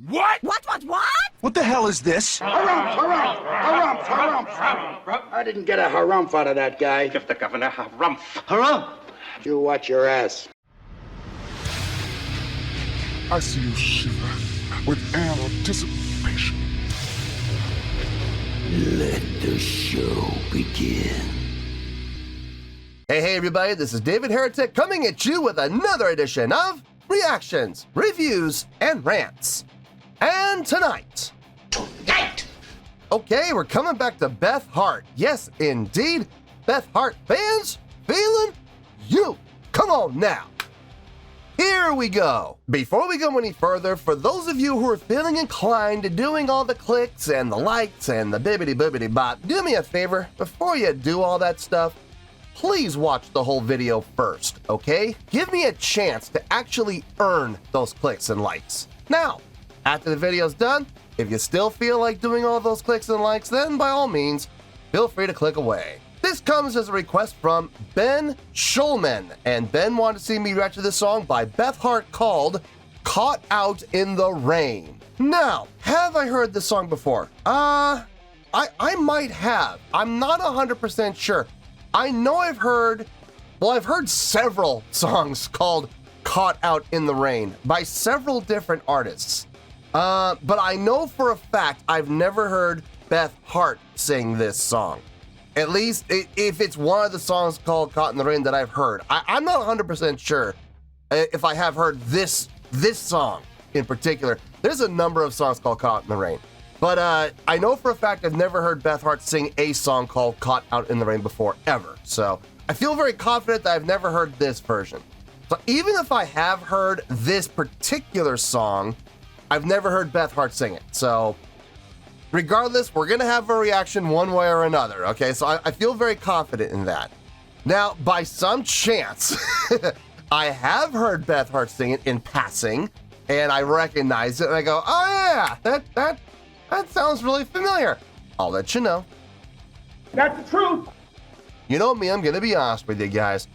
What? What? What the hell is this? Harumph. I didn't get a harumph out of that guy. Give the governor harumph. Harumph! You watch your ass. I see you shiver with anticipation. Let the show begin. Hey everybody, this is David Heretic coming at you with another edition of Reactions, Reviews, and Rants. And tonight, okay, we're coming back to Beth Hart. Yes, indeed, Beth Hart fans, feeling you. Come on now. Here we go. Before we go any further, for those of you who are feeling inclined to doing all the clicks and the likes and the bibbity bop, do me a favor, before you do all that stuff, please watch the whole video first, okay? Give me a chance to actually earn those clicks and likes. Now, after the video's done, if you still feel like doing all those clicks and likes, then by all means, feel free to click away. This comes as a request from Ben Schulman, and Ben wanted to see me react to this song by Beth Hart called Caught Out in the Rain. Now, have I heard this song before? I might have. I'm not 100% sure. I know I've heard several songs called Caught Out in the Rain by several different artists. But I know for a fact I've never heard Beth Hart sing this song. At least if it's one of the songs called Caught in the Rain that I've heard. I'm not 100% sure if I have heard this song in particular. There's a number of songs called Caught in the Rain. But I know for a fact I've never heard Beth Hart sing a song called Caught Out in the Rain before, ever. So I feel very confident that I've never heard this version. So even if I have heard this particular song, I've never heard Beth Hart sing it. So regardless, we're going to have a reaction one way or another, okay? So I feel very confident in that. Now, by some chance, I have heard Beth Hart sing it in passing, and I recognize it, and I go, oh yeah, that sounds really familiar. I'll let you know. That's the truth. You know me, I'm going to be honest with you guys.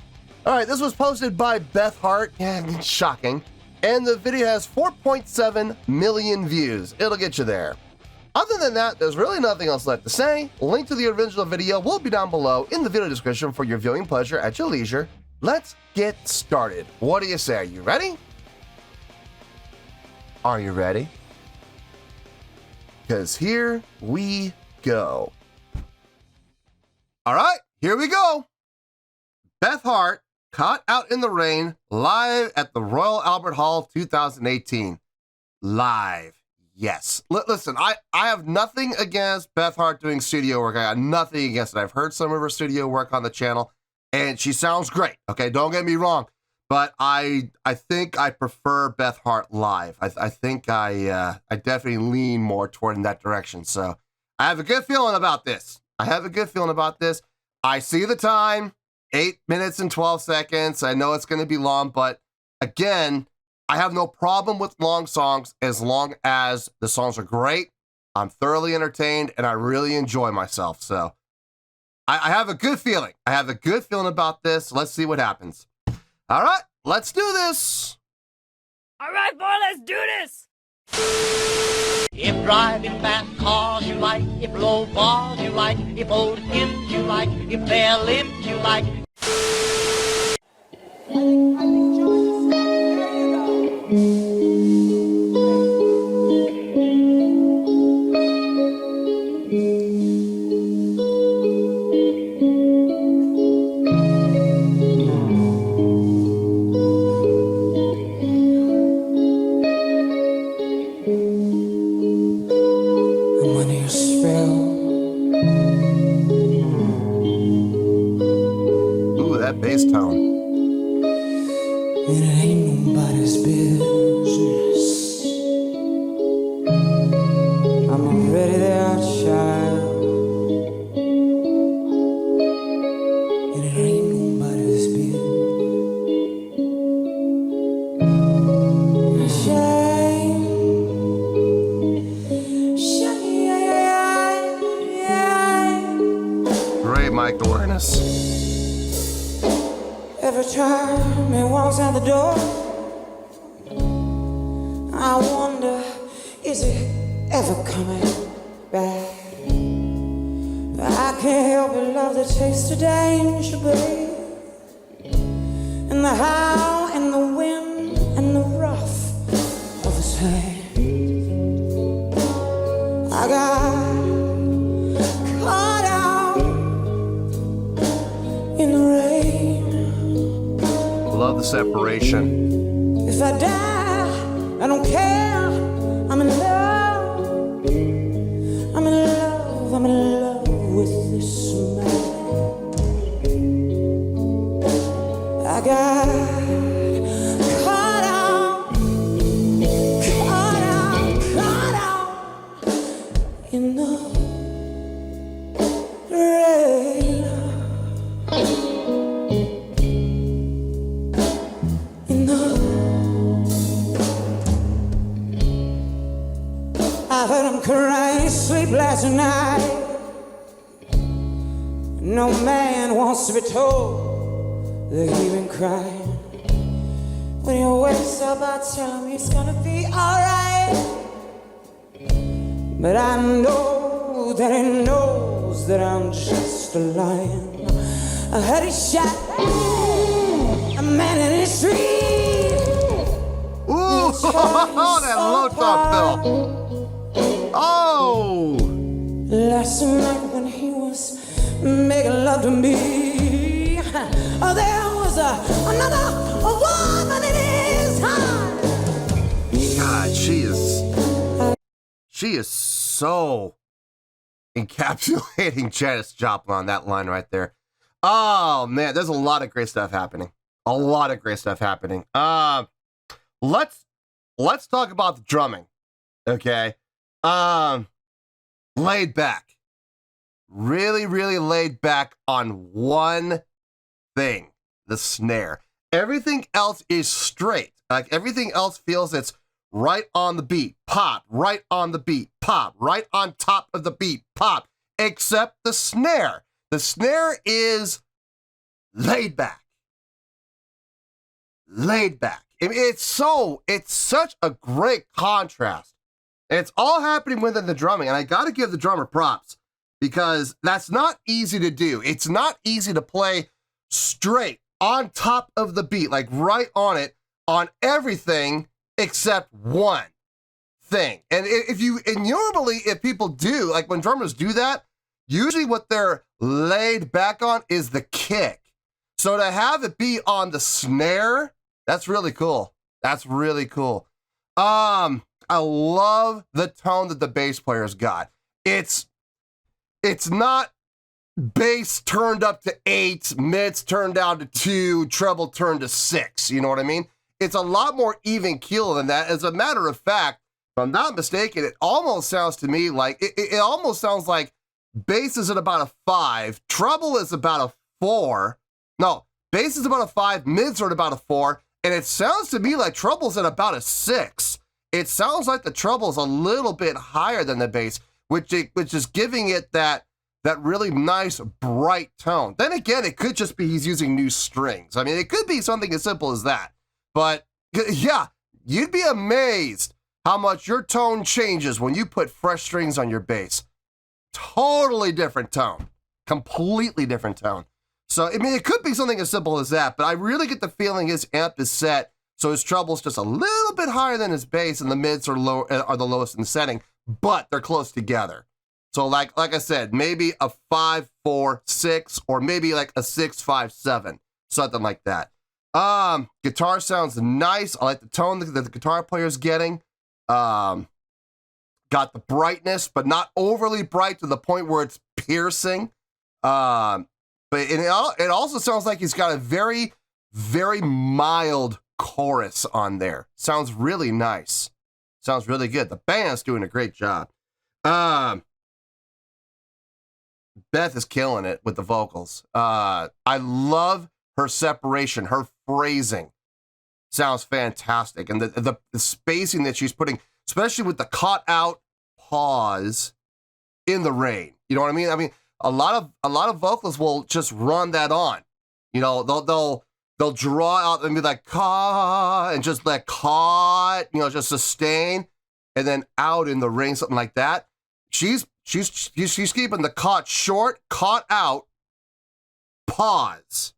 All right, this was posted by Beth Hart. Yeah, shocking. And the video has 4.7 million views. It'll get you there. Other than that, there's really nothing else left to say. Link to the original video will be down below in the video description for your viewing pleasure at your leisure. Let's get started. What do you say? Are you ready? Are you ready? Because here we go. All right, here we go. Beth Hart, Caught Out in the Rain, live at the Royal Albert Hall 2018. Live. Yes. Listen, I have nothing against Beth Hart doing studio work. I got nothing against it. I've heard some of her studio work on the channel, and she sounds great. Okay, don't get me wrong. But I think I prefer Beth Hart live. I think I definitely lean more toward in that direction. So I have a good feeling about this. I see the time, 8 minutes and 12 seconds. I know it's going to be long, but again, I have no problem with long songs as long as the songs are great. I'm thoroughly entertained and I really enjoy myself. So I have a good feeling. About this. Let's see what happens. All right, let's do this. All right, boy, let's do this. If driving fast cars you like, if low bars you like, if old hymns you like, if bare limbs you like. Ooh, that bass tone. And it ain't nobody's business. I'm already there, child. And it ain't nobody's business. Shame. Great mic awareness. Every time he walks out the door, I wonder is it ever coming back? I can't help but love the taste of danger, babe. And the how and the wind and the rough of his hand. I got caught out in the rain. Love the separation. If I die, I don't care. I'm in love. I'm in love. I'm in love with this man. I got caught out in the rain. I heard him crying in his sleep last night. No man wants to be told that he's been crying. When he wakes up, I tell him he's gonna be alright. But I know that he knows that I'm just a lion. I heard he shot a man in the street. Ooh, that low top bill. Oh! Last night when he was making love to me, oh, there was another woman in his heart. God, she is so encapsulating Janis Joplin on that line right there. Oh man, there's a lot of great stuff happening. Let's talk about the drumming. Okay. Laid back. Really, really laid back on one thing, the snare. Everything else is straight. Like everything else feels it's right on the beat, pop, right on the beat, pop, right on top of the beat, pop, except the snare. The snare is laid back. Laid back. It's such a great contrast. And it's all happening within the drumming. And I got to give the drummer props because that's not easy to do. It's not easy to play straight on top of the beat, like right on it, on everything except one thing. And normally if people do, like when drummers do that, usually what they're laid back on is the kick. So to have it be on the snare, that's really cool. That's really cool. I love the tone that the bass player's got. It's not bass turned up to 8, mids turned down to 2, treble turned to 6. You know what I mean? It's a lot more even keel than that. As a matter of fact, if I'm not mistaken, it almost sounds to me like it almost sounds like bass is at about a 5, treble is about a 4. No, bass is about a 5, mids are at about a 4, and it sounds to me like treble's at about a 6. It sounds like the treble's a little bit higher than the bass, which is giving it that really nice, bright tone. Then again, it could just be he's using new strings. I mean, it could be something as simple as that. But yeah, you'd be amazed how much your tone changes when you put fresh strings on your bass. Totally different tone. Completely different tone. So, I mean, it could be something as simple as that, but I really get the feeling his amp is set so his treble's just a little bit higher than his bass, and the mids are the lowest in the setting, but they're close together. So like I said, maybe a 5, 4, 6, or maybe like a 6, 5, 7, something like that. Guitar sounds nice. I like the tone that the guitar player's getting. Got the brightness, but not overly bright to the point where it's piercing. But it also sounds like he's got a very, very mild chorus on there. Sounds really nice. Sounds really good. The band's doing a great job. Beth is killing it with the vocals. I love her separation, her phrasing. Sounds fantastic. And the spacing that she's putting, especially with the caught out pause in the rain. You know what I mean? I mean, a lot of vocalists will just run that on. You know, they'll draw out and be like, caught, and just let caught, you know, just sustain. and then out in the rain, something like that. She's keeping the caught short, caught out, pause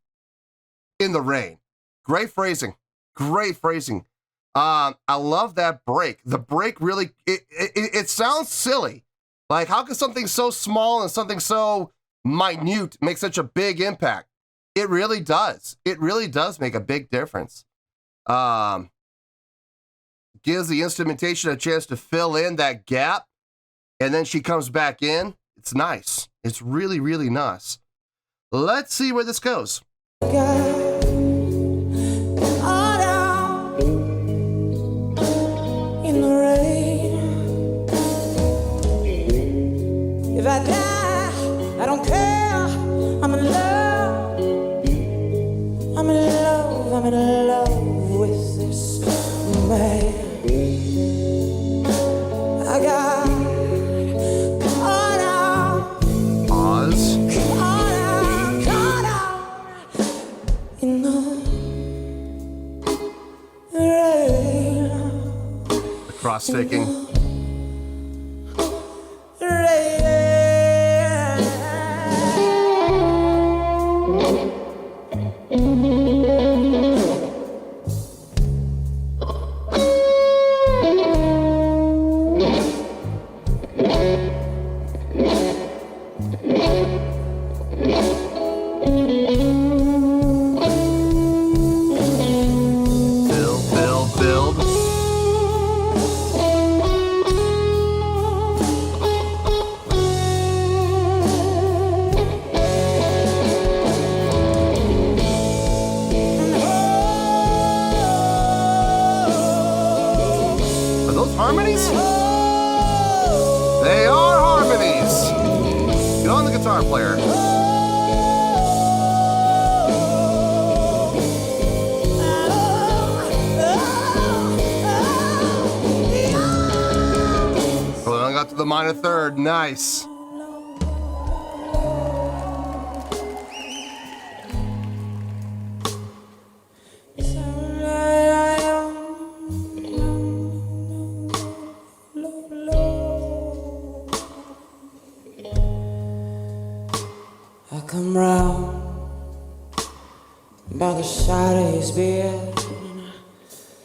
in the rain. Great phrasing. Great phrasing. I love that break. The break really, it sounds silly. Like, how can something so small and something so minute make such a big impact? It really does. It really does make a big difference. Gives the instrumentation a chance to fill in that gap, and then she comes back in. It's nice. It's really, really nice. Let's see where this goes. In the rain. If I die, I don't care. I'm in love. I'm in love. I'm in love with this man. I got caught out. Pause. Caught out in the rain. The cross-taking. Build. Are those harmonies? They are harmonies. Get on the guitar player. Well, I got to the minor third. Nice. I come round by the side of his bed.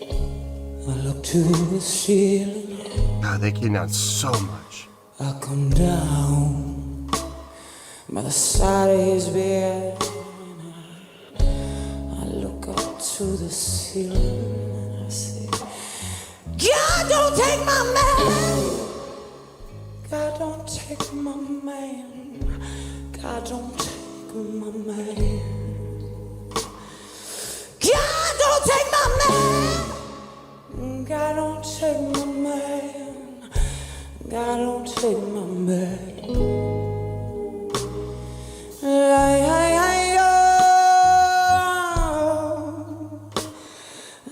I look to the ceiling. God, they came down so much. I come down by the side of his bed. I look up to the ceiling and I say, God, don't take my man. God, don't take my man. God, don't take my man. God, don't take my man. God, don't take my man. God, don't take my man.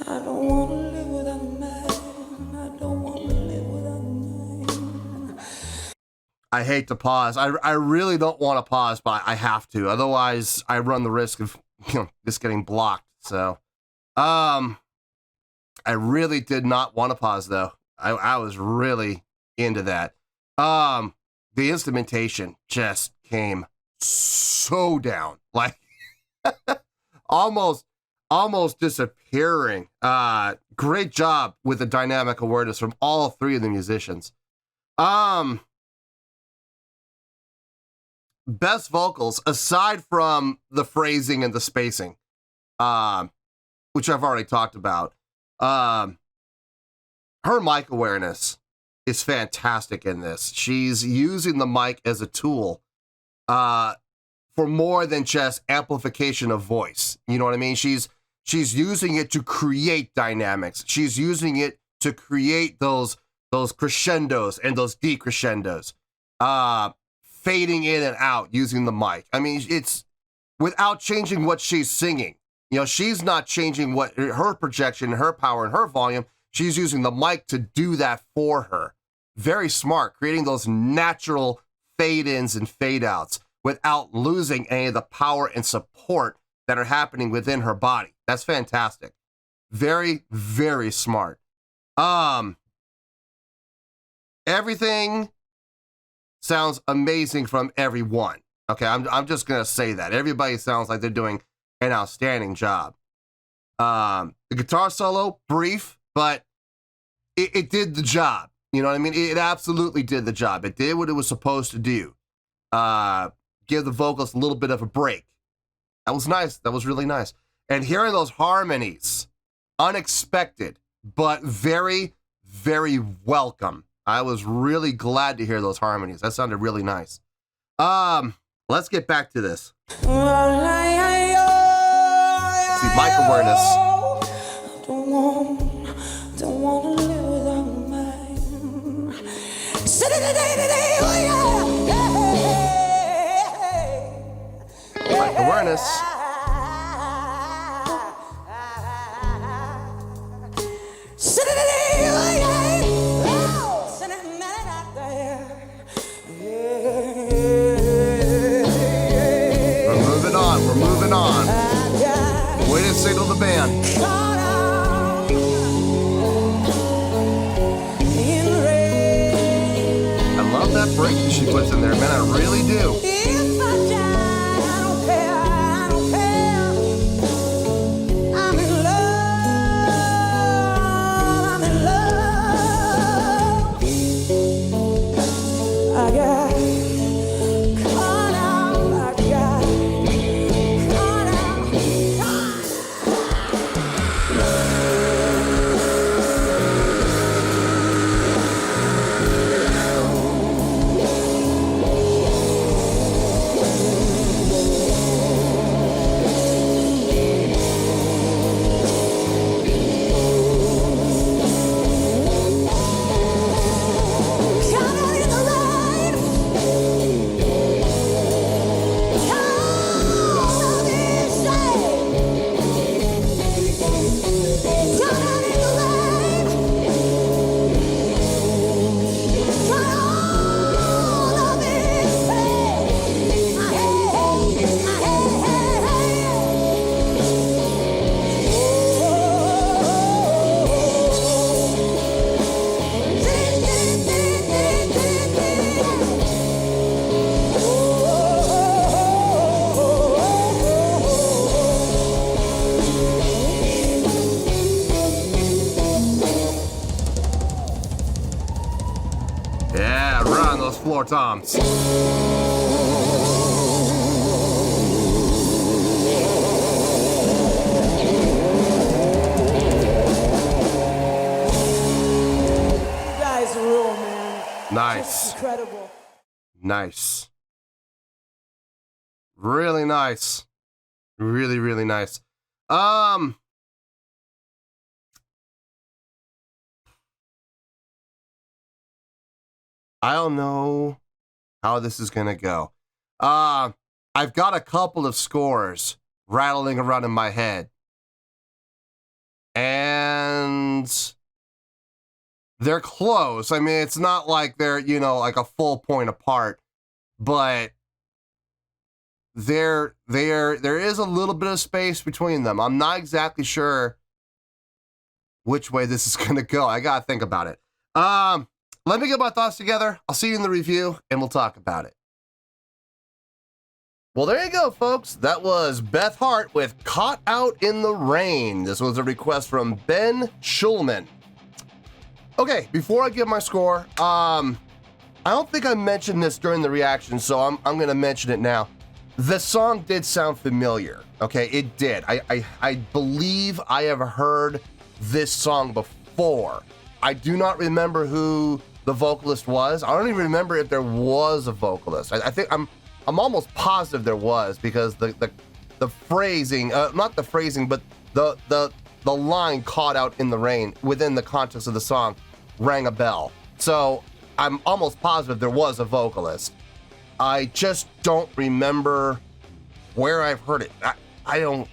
I don't want to live without a man. I don't want to live without a man. I hate to pause. I really don't want to pause, but I have to. Otherwise, I run the risk of this getting blocked. So, I really did not want to pause though. I was really into that. The instrumentation just came so down, like almost disappearing. Great job with the dynamic awareness from all three of the musicians. Best vocals, aside from the phrasing and the spacing, which I've already talked about. Her mic awareness is fantastic in this. She's using the mic as a tool for more than just amplification of voice. You know what I mean? She's using it to create dynamics. She's using it to create those crescendos and those decrescendos, fading in and out using the mic. I mean, it's without changing what she's singing. You know, she's not changing what her projection, her power, and her volume. She's using the mic to do that for her. Very smart, creating those natural fade-ins and fade-outs without losing any of the power and support that are happening within her body. That's fantastic. Very, very smart. everything sounds amazing from everyone. Okay, I'm just gonna say that. Everybody sounds like they're doing an outstanding job. The guitar solo, brief, but it did the job. You know what I mean? It absolutely did the job. It did what it was supposed to do. Give the vocals a little bit of a break. That was nice. That was really nice. And hearing those harmonies, unexpected, but very, very welcome. I was really glad to hear those harmonies. That sounded really nice. Let's get back to this. See, mic awareness. Don't want to live without Mic awareness. We're moving on. Way to signal the band. I love that break that she puts in there, man. I really do. If I die, I don't care, I don't care. I'm in love, I'm in love. I got caught out, I got caught out, Yeah, run those floor toms. you guys rule, man. Nice. Incredible. Nice. Really nice. Really, really nice. I don't know how this is gonna go. I've got a couple of scores rattling around in my head. And they're close. I mean, it's not like they're, you know, like a full point apart, but there is a little bit of space between them. I'm not exactly sure which way this is gonna go. I gotta think about it. Let me get my thoughts together. I'll see you in the review and we'll talk about it. Well, there you go, folks. That was Beth Hart with Caught Out in the Rain. This was a request from Ben Schulman. Okay, before I give my score, I don't think I mentioned this during the reaction, so I'm gonna mention it now. The song did sound familiar. Okay, it did. I believe I have heard this song before. I do not remember who the vocalist was. I don't even remember if there was a vocalist. I think I'm almost positive there was, because the phrasing, not the phrasing, but the line "caught out in the rain" within the context of the song rang a bell. So I'm almost positive there was a vocalist. I just don't remember where I've heard it. I don't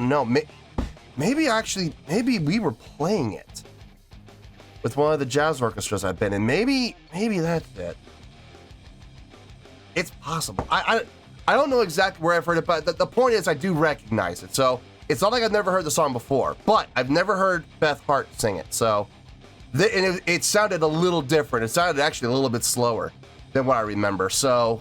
know. Maybe we were playing it with one of the jazz orchestras I've been in. Maybe that's it. It's possible. I don't know exactly where I've heard it, but the point is I do recognize it. So it's not like I've never heard the song before, but I've never heard Beth Hart sing it. So And it sounded a little different. It sounded actually a little bit slower than what I remember. So,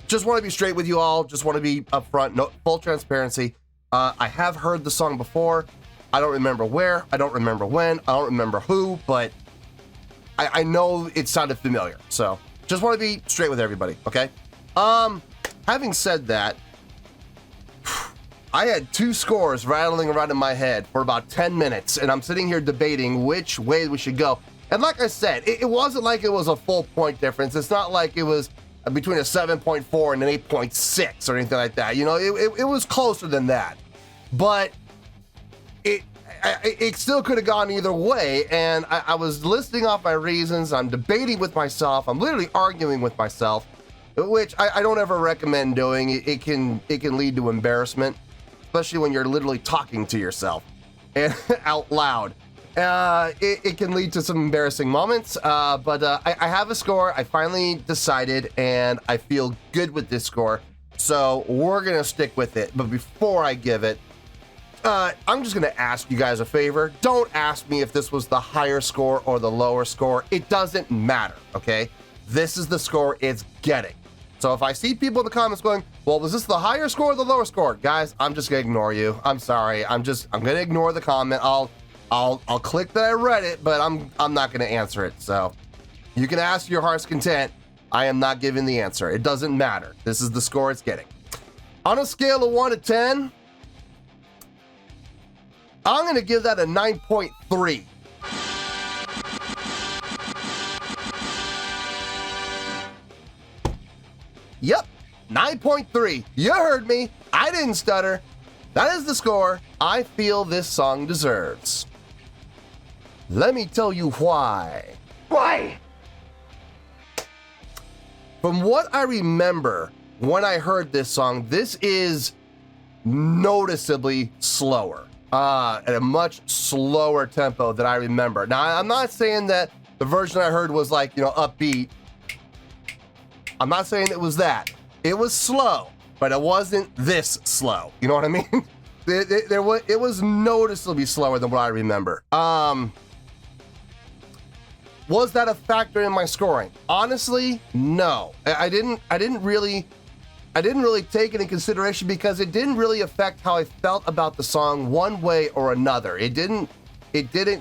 just want to be straight with you all. Just want to be upfront, no, full transparency. I have heard the song before. I don't remember where. I don't remember when. I don't remember who, but I know it sounded familiar. So, just want to be straight with everybody, okay? Having said that, I had two scores rattling around in my head for about 10 minutes, and I'm sitting here debating which way we should go. And like I said, it wasn't like it was a full point difference. It's not like it was between a 7.4 and an 8.6 or anything like that. You know, it was closer than that. But it still could have gone either way, and I was listing off my reasons. I'm debating with myself. I'm literally arguing with myself, which I don't ever recommend doing. It can lead to embarrassment, especially when you're literally talking to yourself and out loud. It can lead to some embarrassing moments, but I have a score. I finally decided, and I feel good with this score, so we're gonna stick with it. But before I give it, I'm just gonna ask you guys a favor. Don't ask me if this was the higher score or the lower score. It doesn't matter, okay? This is the score it's getting. So if I see people in the comments going, well, was this the higher score or the lower score? Guys, I'm just gonna ignore you. I'm sorry. I'm gonna ignore the comment. I'll click that I read it, but I'm not gonna answer it. So you can ask your heart's content. I am not giving the answer. It doesn't matter. This is the score it's getting. On a scale of 1 to 10, I'm gonna give that a 9.3. Yep, 9.3. You heard me. I didn't stutter. That is the score I feel this song deserves. Let me tell you why. Why? From what I remember when I heard this song, this is noticeably slower, at a much slower tempo than I remember. Now, I'm not saying that the version I heard was like, you know, upbeat. I'm not saying it was that. It was slow, but it wasn't this slow. You know what I mean? It was noticeably slower than what I remember. Was that a factor in my scoring? Honestly, no. I didn't really take it in consideration because it didn't really affect how I felt about the song one way or another. It didn't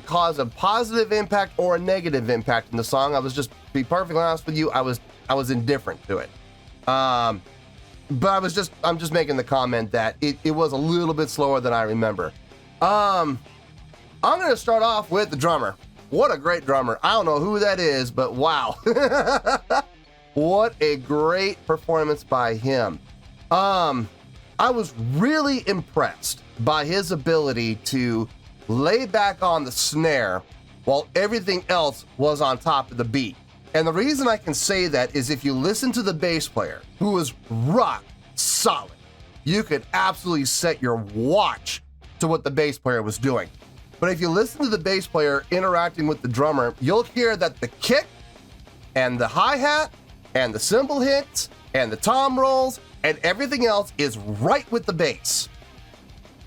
cause a positive impact or a negative impact in the song. I was just, to be perfectly honest with you, I was indifferent to it. But I'm just making the comment that it was a little bit slower than I remember. I'm gonna start off with the drummer. What a great drummer. I don't know who that is, but wow. What a great performance by him. I was really impressed by his ability to lay back on the snare while everything else was on top of the beat. And the reason I can say that is if you listen to the bass player, who is rock solid, you could absolutely set your watch to what the bass player was doing. But if you listen to the bass player interacting with the drummer, you'll hear that the kick and the hi-hat and the cymbal hits and the tom rolls and everything else is right with the bass.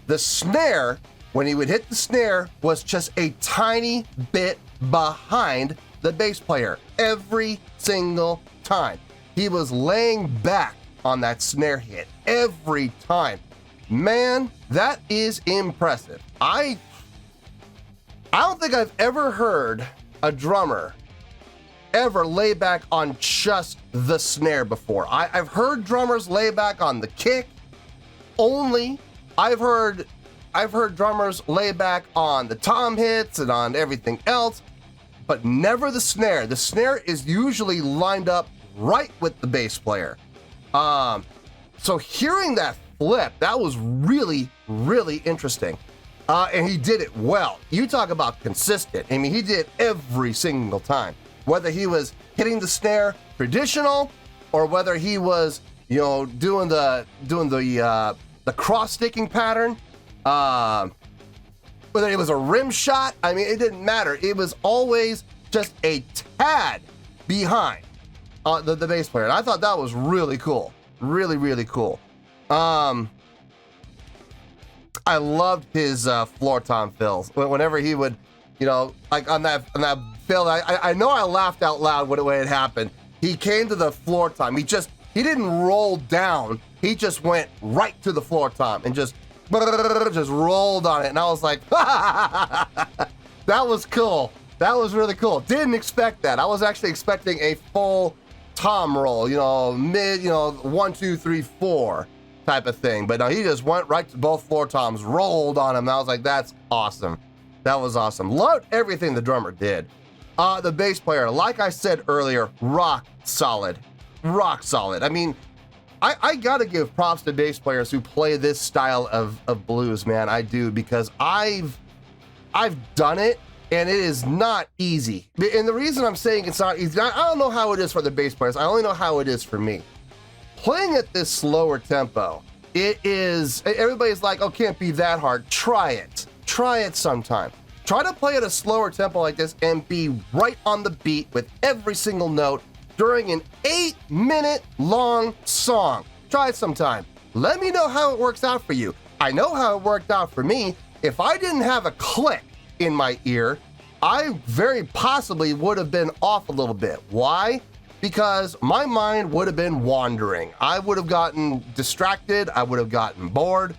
The snare, when he would hit the snare, was just a tiny bit behind the bass player every single time. He was laying back on that snare hit every time. Man, that is impressive. I don't think I've ever heard a drummer ever lay back on just the snare before. I've heard drummers lay back on the kick only. I've heard drummers lay back on the tom hits and on everything else, but never the snare. The snare is usually lined up right with the bass player. So hearing that flip, that was really, really interesting. And he did it well. You talk about consistent. I mean, he did every single time. Whether he was hitting the snare traditional, or whether he was, you know, doing the cross sticking pattern, whether it was a rim shot. I mean, it didn't matter. It was always just a tad behind the bass player. And I thought that was really cool. Really, really cool. I loved his floor tom fills. Whenever he would You know, like on that fill, I know I laughed out loud when it happened. He came to the floor tom. He didn't roll down. He just went right to the floor tom and just rolled on it. And I was like, that was cool. That was really cool. Didn't expect that. I was actually expecting a full tom roll, you know, mid, you know, 1, 2, 3, 4 type of thing. But no, he just went right to both floor toms, rolled on him. And I was like, that's awesome. That was awesome. Loved everything the drummer did. The bass player, like I said earlier, rock solid. Rock solid. I mean, I gotta give props to bass players who play this style of blues, man. I do, because I've done it, and it is not easy. And the reason I'm saying it's not easy, I don't know how it is for the bass players. I only know how it is for me. Playing at this slower tempo, it is, everybody's like, oh, can't be that hard. Try it. Try it sometime. Try to play at a slower tempo like this and be right on the beat with every single note during an 8-minute long song. Try it sometime. Let me know how it works out for you. I know how it worked out for me. If I didn't have a click in my ear, I very possibly would have been off a little bit. Why? Because my mind would have been wandering. I would have gotten distracted. I would have gotten bored.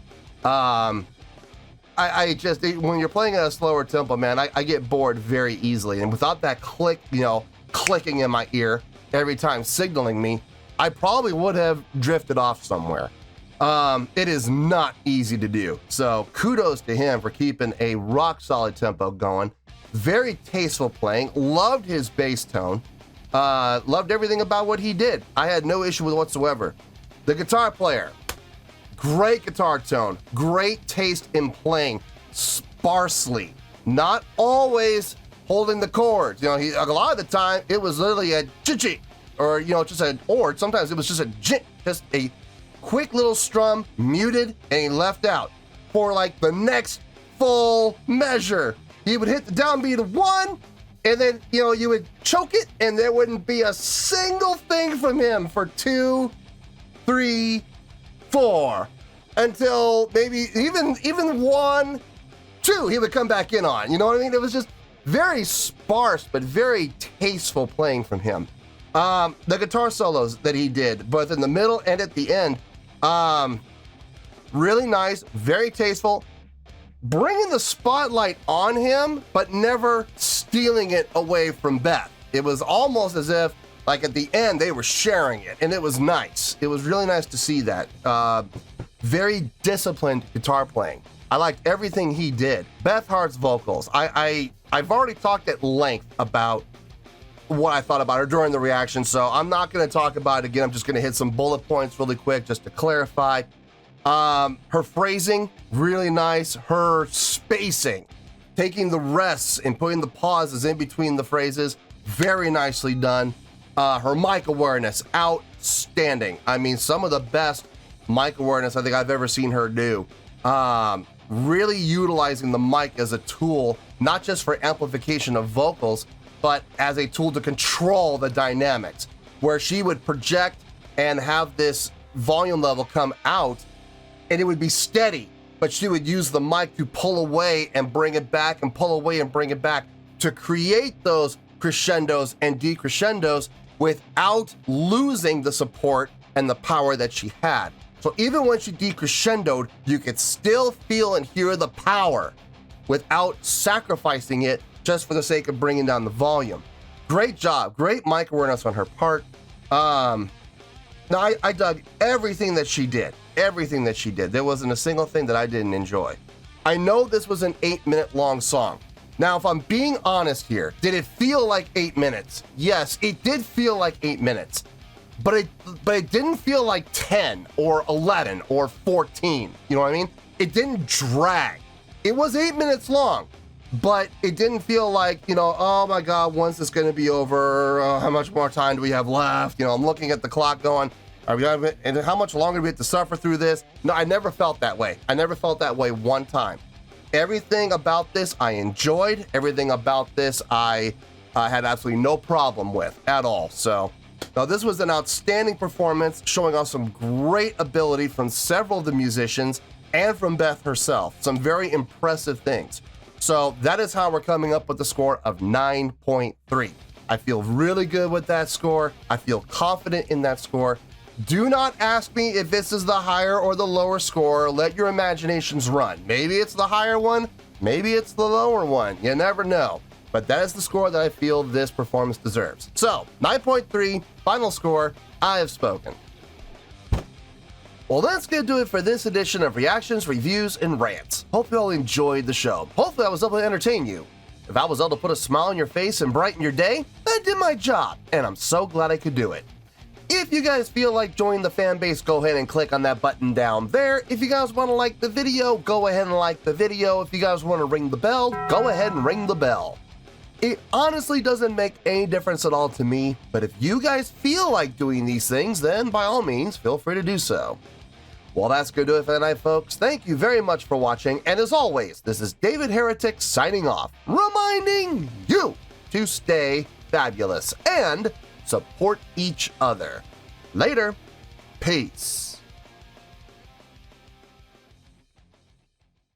I just, when you're playing at a slower tempo, man, I get bored very easily. And without that click, you know, clicking in my ear every time signaling me, I probably would have drifted off somewhere. It is not easy to do. So kudos to him for keeping a rock solid tempo going. Very tasteful playing. Loved his bass tone. Loved everything about what he did. I had no issue with it whatsoever. The guitar player, great guitar tone, great taste in playing sparsely, not always holding the chords. You know, a lot of the time it was literally a chi-chi, or, you know, just an or. Sometimes it was just a jit, just a quick little strum, muted, and he left out. For like the next full measure, he would hit the downbeat of 1, and then, you know, you would choke it, and there wouldn't be a single thing from him for 2, 3, 4, until maybe even 1, 2, he would come back in on. You know what I mean? It was just very sparse, but very tasteful playing from him. The guitar solos that he did, both in the middle and at the end, really nice, very tasteful, bringing the spotlight on him, but never stealing it away from Beth. It was almost as if, like at the end, they were sharing it, and it was nice. It was really nice to see that. Very disciplined guitar playing. I liked everything he did. Beth Hart's vocals. I've already talked at length about what I thought about her during the reaction, so I'm not going to talk about it again. I'm just going to hit some bullet points really quick just to clarify. Her phrasing, really nice. Her spacing, taking the rests and putting the pauses in between the phrases, very nicely done. Her mic awareness, outstanding. I mean, some of the best mic awareness I think I've ever seen her do. Really utilizing the mic as a tool, not just for amplification of vocals, but as a tool to control the dynamics, where she would project and have this volume level come out, and it would be steady, but she would use the mic to pull away and bring it back and pull away and bring it back to create those crescendos and decrescendos without losing the support and the power that she had. So even when she decrescendoed, you could still feel and hear the power without sacrificing it just for the sake of bringing down the volume. Great job, great mic awareness on her part. Now I dug everything that she did, everything that she did. There wasn't a single thing that I didn't enjoy. I know this was an 8-minute long song. Now, if I'm being honest here, did it feel like 8 minutes? Yes, it did feel like 8 minutes, but it didn't feel like 10 or 11 or 14. You know what I mean? It didn't drag. It was 8 minutes long, but it didn't feel like, you know, oh my God, when's this going to be over? How much more time do we have left? You know, I'm looking at the clock going, are we gonna, and how much longer do we have to suffer through this? No, I never felt that way. I never felt that way one time. Everything about this I enjoyed. Everything about this I had absolutely no problem with at all. So now this was an outstanding performance, showing off some great ability from several of the musicians and from Beth herself. Some very impressive things. So that is how we're coming up with the score of 9.3. I feel really good with that score. I feel confident in that score. Do not ask me if this is the higher or the lower score. Let your imaginations run. Maybe it's the higher one, maybe it's the lower one. You never know. But that is the score that I feel this performance deserves. So, 9.3, final score, I have spoken. Well, that's going to do it for this edition of Reactions, Reviews, and Rants. Hope you all enjoyed the show. Hopefully I was able to entertain you. If I was able to put a smile on your face and brighten your day, I did my job, and I'm so glad I could do it. If you guys feel like joining the fan base, go ahead and click on that button down there. If you guys want to like the video, go ahead and like the video. If you guys want to ring the bell, go ahead and ring the bell. It honestly doesn't make any difference at all to me, but if you guys feel like doing these things, then by all means, feel free to do so. Well, that's going to do it for tonight, folks. Thank you very much for watching, and as always, this is David Heretic signing off, reminding you to stay fabulous and support each other. Later. Peace.